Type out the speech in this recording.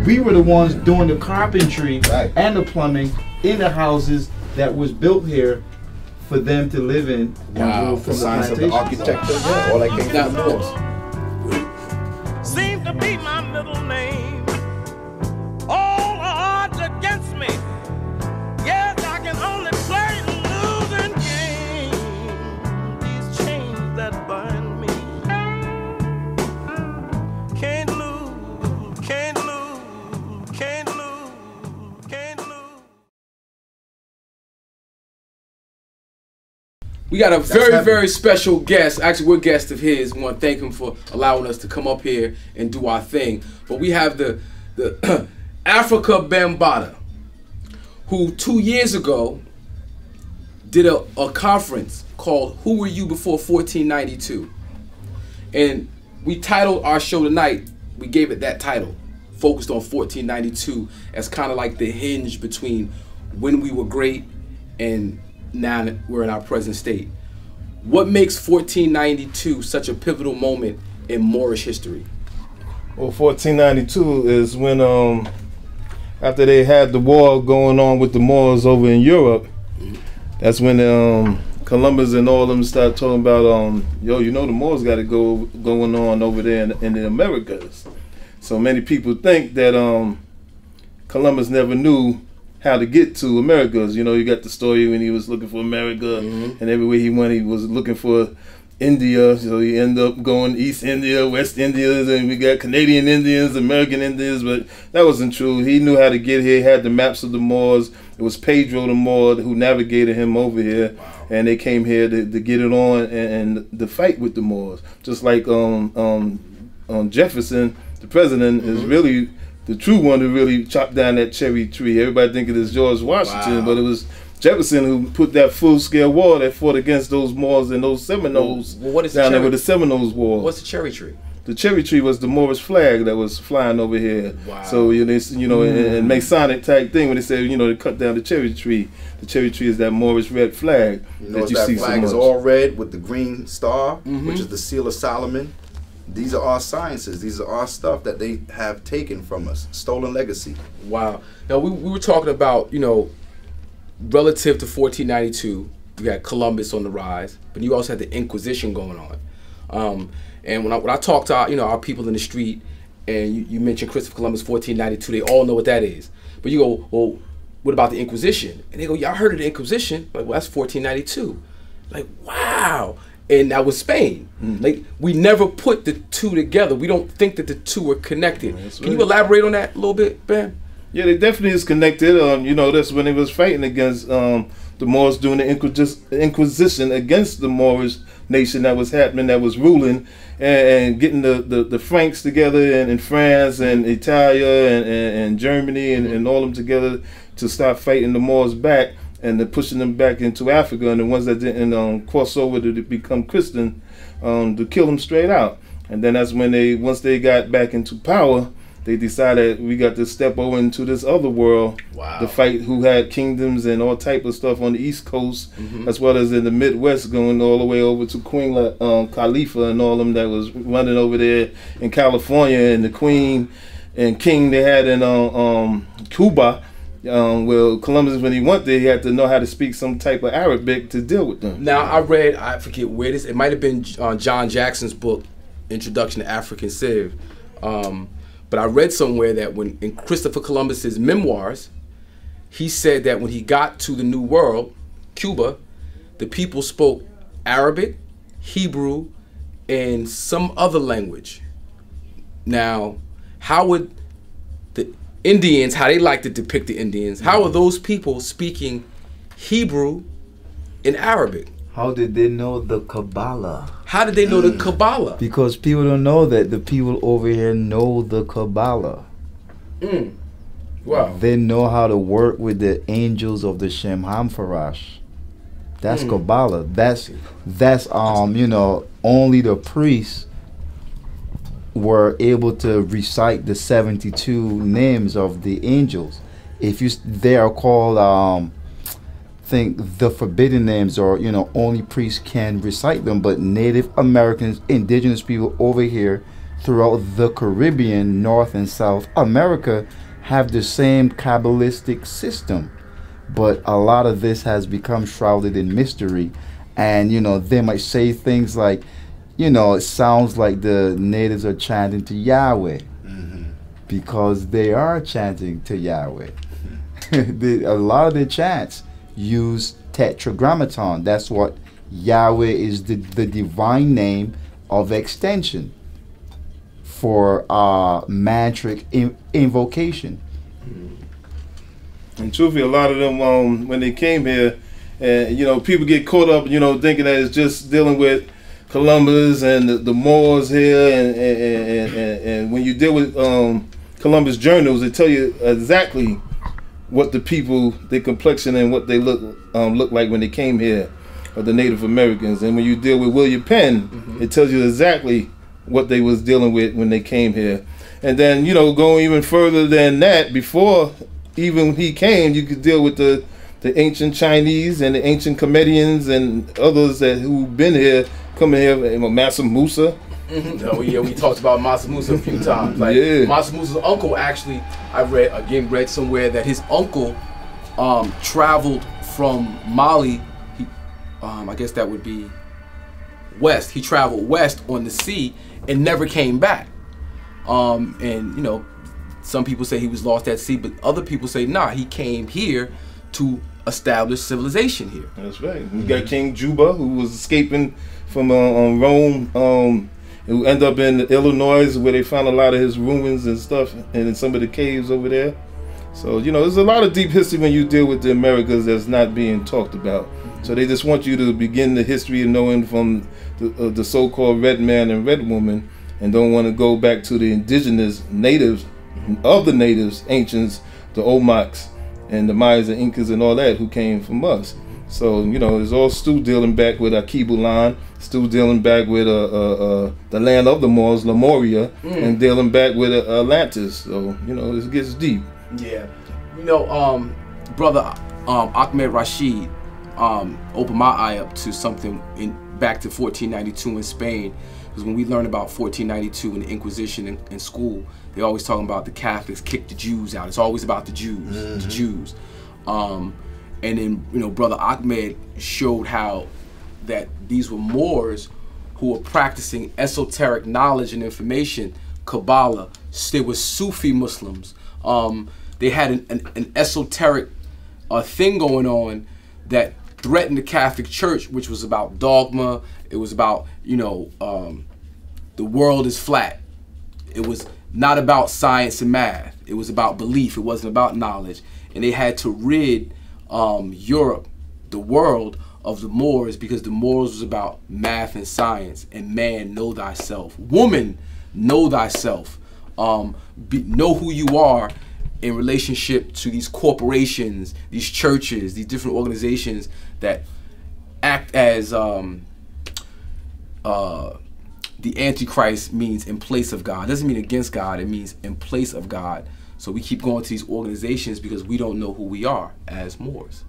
We were the ones doing the carpentry and the plumbing in the houses that was built here for them to live in. Wow, from the science of the architecture, yeah, all that came from the Moors. Seems to be my middle name. All odds against me. Yes, I can only play the losing game. These chains that bind me. Can't lose, can't lose, can't lose, can't lose. We got a very special guest. Actually, we're guests of his. We want to thank him for allowing us to come up here and do our thing. But we have the Afrika Bambaataa, who 2 years ago did a conference called "Who Were You Before 1492?" And we titled our show tonight. We gave it that title, focused on 1492 as kind of like the hinge between when we were great and now that we're in our present state. What makes 1492 such a pivotal moment in Moorish history? Well, 1492 is when, after they had the war going on with the Moors over in Europe, that's when Columbus and all of them started talking about, yo, you know, the Moors got it going on over there in the Americas. So many people think that Columbus never knew how to get to Americas. You know, you got the story when he was looking for America, and everywhere he went, he was looking for India. So he ended up going East India, West India, and we got Canadian Indians, American Indians, but that wasn't true. He knew how to get here. He had the maps of the Moors. It was Pedro the Moor who navigated him over here, and they came here to get it on and to fight with the Moors. Just like Jefferson, the president, is really the true one who really chopped down that cherry tree. Everybody think it is George Washington, but it was Jefferson who put that full-scale war that fought against those Moors and those Seminoles down there with the Seminoles War. What's the cherry tree? The cherry tree was the Moorish flag that was flying over here. Wow. So you know, and Masonic type thing when they say, you know, they cut down the cherry tree. The cherry tree is that Moorish red flag. You know, that flag is all red with the green star, which is the seal of Solomon. These are our sciences. These are our stuff that they have taken from us. Stolen legacy. Wow. Now, we were talking about, you know, relative to 1492, you got Columbus on the rise, but you also had the Inquisition going on. And when I talk to our, you know, our people in the street, and you mentioned Christopher Columbus, 1492, they all know what that is. But you go, well, what about the Inquisition? And they go, yeah, I heard of the Inquisition. Like, well, that's 1492. Like, wow. And that was Spain. Like, we never put the two together. We don't think that the two were connected. Can you elaborate on that a little bit, Ben? Yeah, they definitely is connected. You know, that's when they was fighting against the Moors, doing the Inquisition against the Moorish nation that was happening, that was ruling, and getting the Franks together in France and Italia and Germany and all them together to start fighting the Moors back, and then pushing them back into Africa, and the ones that didn't cross over to become Christian, to kill them straight out. And then that's when once they got back into power, they decided we got to step over into this other world to fight who had kingdoms and all type of stuff on the East Coast, as well as in the Midwest, going all the way over to Queen Khalifa and all them that was running over there in California, and the Queen and King they had in Cuba. Well, Columbus, when he went there, he had to know how to speak some type of Arabic to deal with them. Now, I read, I forget where this, it might have been John Jackson's book, Introduction to African Civ. But I read somewhere that when in Christopher Columbus's memoirs, he said that when he got to the New World, Cuba, the people spoke Arabic, Hebrew, and some other language. Now, how would the Indians, how they like to depict the Indians, how are those people speaking Hebrew and Arabic? How did they know the Kabbalah? How did they know the Kabbalah? Because people don't know that the people over here know the Kabbalah. Wow. They know how to work with the angels of the Shem Hamfarash. That's Kabbalah. That's you know, only the priests were able to recite the 72 names of the angels. If they are called think the forbidden names, or you know, only priests can recite them, but Native Americans, indigenous people over here throughout the Caribbean, North and South America have the same Kabbalistic system. But a lot of this has become shrouded in mystery. And, you know, they might say things like, you know, it sounds like the natives are chanting to Yahweh. Because they are chanting to Yahweh. A lot of their chants use tetragrammaton. That's what Yahweh is, the divine name of extension for mantric invocation. And truthfully, a lot of them, when they came here, you know, people get caught up, you know, thinking that it's just dealing with Columbus and the Moors here, and when you deal with Columbus journals, they tell you exactly what the people, their complexion, and what they look like when they came here, or the Native Americans. And when you deal with William Penn, it tells you exactly what they was dealing with when they came here. And then, you know, going even further than that, before even he came, you could deal with the ancient Chinese and the ancient Kemetians and others that who've been here, coming here, Mansa Musa. Oh yeah, we talked about Mansa Musa a few times. Like Mansa Musa's uncle, actually, I read somewhere that his uncle traveled from Mali. I guess that would be west. He traveled west on the sea and never came back. And you know, some people say he was lost at sea, but other people say nah, he came here to establish civilization here. That's right. We got King Juba, who was escaping from Rome, who ended up in Illinois, where they found a lot of his ruins and stuff, and in some of the caves over there. So, you know, there's a lot of deep history when you deal with the Americas that's not being talked about. So they just want you to begin the history of knowing from the so-called red man and red woman, and don't want to go back to the indigenous natives of the natives, ancients, the Olmecs, and the Mayas and Incas and all that who came from us. So, you know, it's all still dealing back with Akibulan, still dealing back with the land of the Moors, Lemuria, and dealing back with Atlantis. So, you know, it gets deep. Yeah. You know, brother Ahmed Rashid opened my eye up to something back to 1492 in Spain. Because when we learn about 1492 and the Inquisition in school, they're always talking about the Catholics kicked the Jews out. It's always about the Jews, the Jews. And then, you know, Brother Ahmed showed how that these were Moors who were practicing esoteric knowledge and information, Kabbalah. They were Sufi Muslims. They had an esoteric thing going on that threatened the Catholic Church, which was about dogma. It was about, you know, the world is flat. It was not about science and math. It was about belief. It wasn't about knowledge. And they had to rid Europe, the world, of the Moors, because the Moors was about math and science, and man, know thyself. Woman, know thyself. Know who you are in relationship to these corporations, these churches, these different organizations that act as the Antichrist means in place of God. It doesn't mean against God, it means in place of God. So we keep going to these organizations because we don't know who we are as Moors.